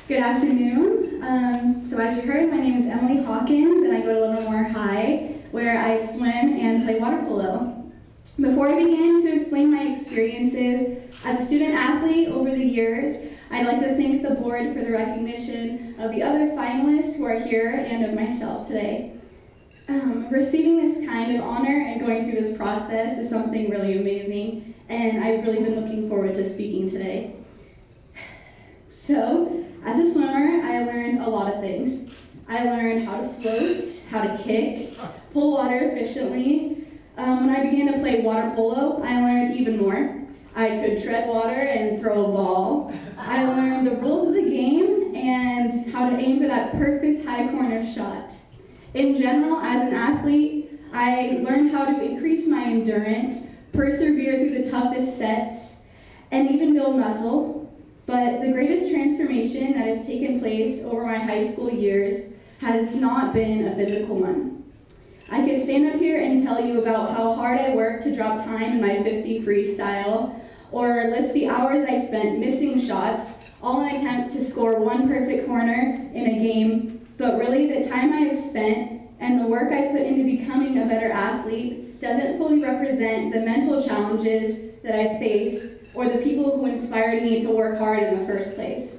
Good afternoon. So as you heard, my name is Emily Hawkins, and I go to Livermore High, where I swim and play water polo. Before I begin to explain my experiences as a student athlete over the years, I'd like to thank the board for the recognition of the other finalists who are here and of myself today. Receiving this kind of honor and going through this process is something really amazing, and I've really been looking forward to speaking today. So, as a swimmer, I learned a lot of things. I learned how to float, how to kick, pull water efficiently. When I began to play water polo, I learned even more. I could tread water and throw a ball. I learned the rules of the game and how to aim for that perfect high corner shot. In general, as an athlete, I learned how to increase my endurance, persevere through the toughest sets, and even build muscle. But the greatest transformation that has taken place over my high school years has not been a physical one. I could stand up here and tell you about how hard I worked to drop time in my 50 freestyle, or list the hours I spent missing shots, all in an attempt to score one perfect corner in a game. But really, the time I have spent and the work I put into becoming a better athlete doesn't fully represent the mental challenges that I faced or the people who inspired me to work hard in the first place.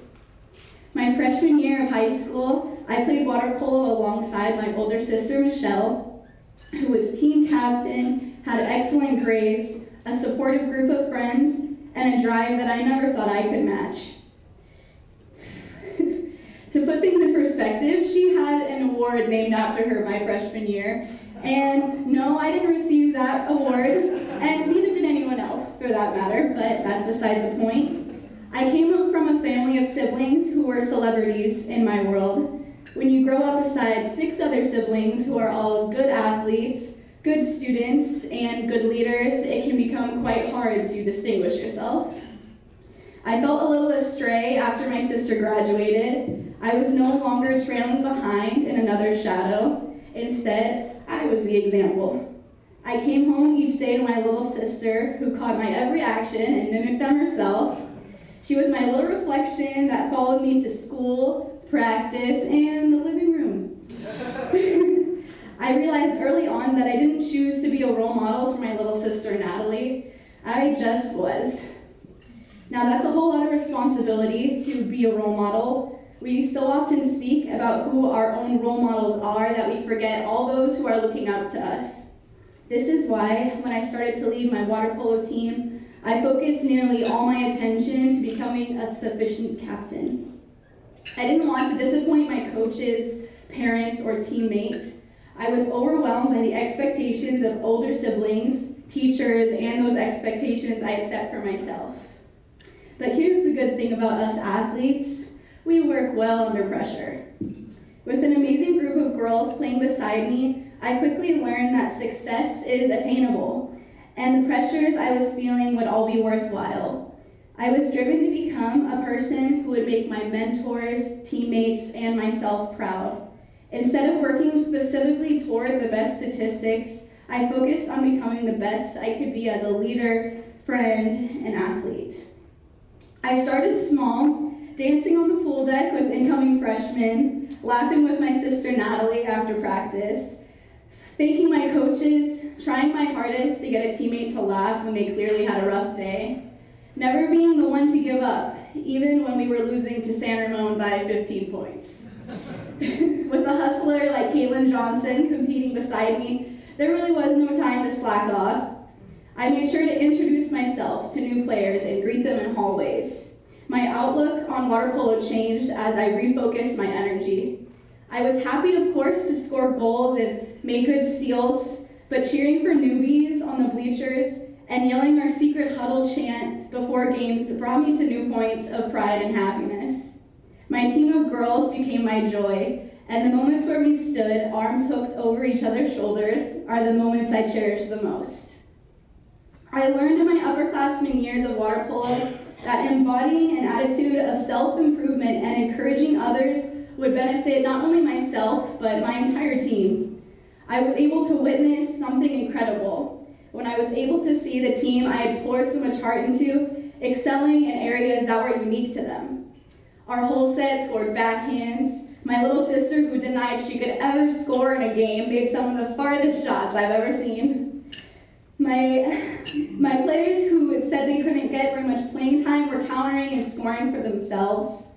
My freshman year of high school, I played water polo alongside my older sister, Michelle, who was team captain, had excellent grades, a supportive group of friends, and a drive that I never thought I could match. To put things in perspective, she had an award named after her my freshman year, and no, I didn't receive that award, and neither did anyone else for that matter, but that's beside the point. I came up from a family of siblings who were celebrities in my world. When you grow up beside 6 other siblings who are all good athletes, good students, and good leaders, it can become quite hard to distinguish yourself. I felt a little astray after my sister graduated. I was no longer trailing behind in another's shadow. Instead, I was the example. I came home each day to my little sister, who caught my every action and mimicked them herself. She was my little reflection that followed me to school, practice, and the living room. I realized early on that I didn't choose to be a role model for my little sister, Natalie. I just was. Now, that's a whole lot of responsibility to be a role model. We so often speak about who our own role models are that we forget all those who are looking up to us. This is why, when I started to lead my water polo team, I focused nearly all my attention to becoming a sufficient captain. I didn't want to disappoint my coaches, parents, or teammates. I was overwhelmed by the expectations of older siblings, teachers, and those expectations I had set for myself. But here's the good thing about us athletes. We work well under pressure. With an amazing group of girls playing beside me, I quickly learned that success is attainable, and the pressures I was feeling would all be worthwhile. I was driven to become a person who would make my mentors, teammates, and myself proud. Instead of working specifically toward the best statistics, I focused on becoming the best I could be as a leader, friend, and athlete. I started small, dancing on the pool deck with incoming freshmen, laughing with my sister Natalie after practice, thanking my coaches, trying my hardest to get a teammate to laugh when they clearly had a rough day, never being the one to give up, even when we were losing to San Ramon by 15 points. With a hustler like Caitlin Johnson competing beside me, there really was no time to slack off. I made sure to introduce myself to new players and greet them in hallways. My outlook on water polo changed as I refocused my energy. I was happy, of course, to score goals and make good steals, but cheering for newbies on the bleachers and yelling our secret huddle chant before games brought me to new points of pride and happiness. My team of girls became my joy, and the moments where we stood, arms hooked over each other's shoulders, are the moments I cherish the most. I learned in my upperclassmen years of water polo that embodying an attitude of self-improvement and encouraging others would benefit not only myself, but my entire team. I was able to witness something incredible when I was able to see the team I had poured so much heart into excelling in areas that were unique to them. Our whole set scored backhands. My little sister, who denied she could ever score in a game, made some of the farthest shots I've ever seen. My players who said they couldn't get very much playing time were countering and scoring for themselves.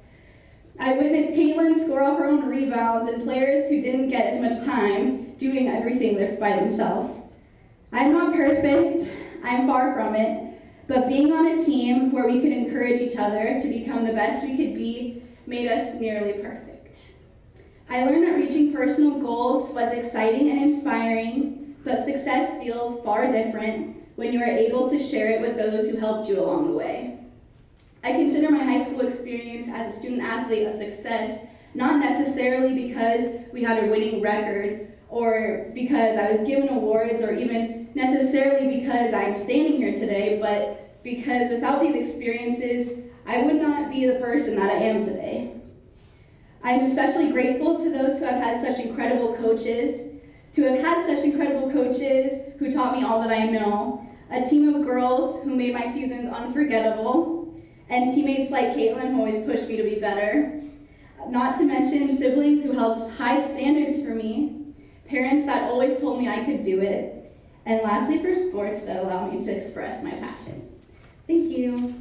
I witnessed Caitlin score all her own rebounds and players who didn't get as much time doing everything by themselves. I'm not perfect, I'm far from it, but being on a team where we could encourage each other to become the best we could be made us nearly perfect. I learned that reaching personal goals was exciting and inspiring, but success feels far different when you are able to share it with those who helped you along the way. I consider my high school experience as a student athlete a success, not necessarily because we had a winning record or because I was given awards or even necessarily because I'm standing here today, but because without these experiences, I would not be the person that I am today. I'm especially grateful to those who have had such incredible coaches, who taught me all that I know, a team of girls who made my seasons unforgettable, and teammates like Caitlin who always pushed me to be better. Not to mention siblings who held high standards for me, parents that always told me I could do it, and lastly for sports that allow me to express my passion. Thank you.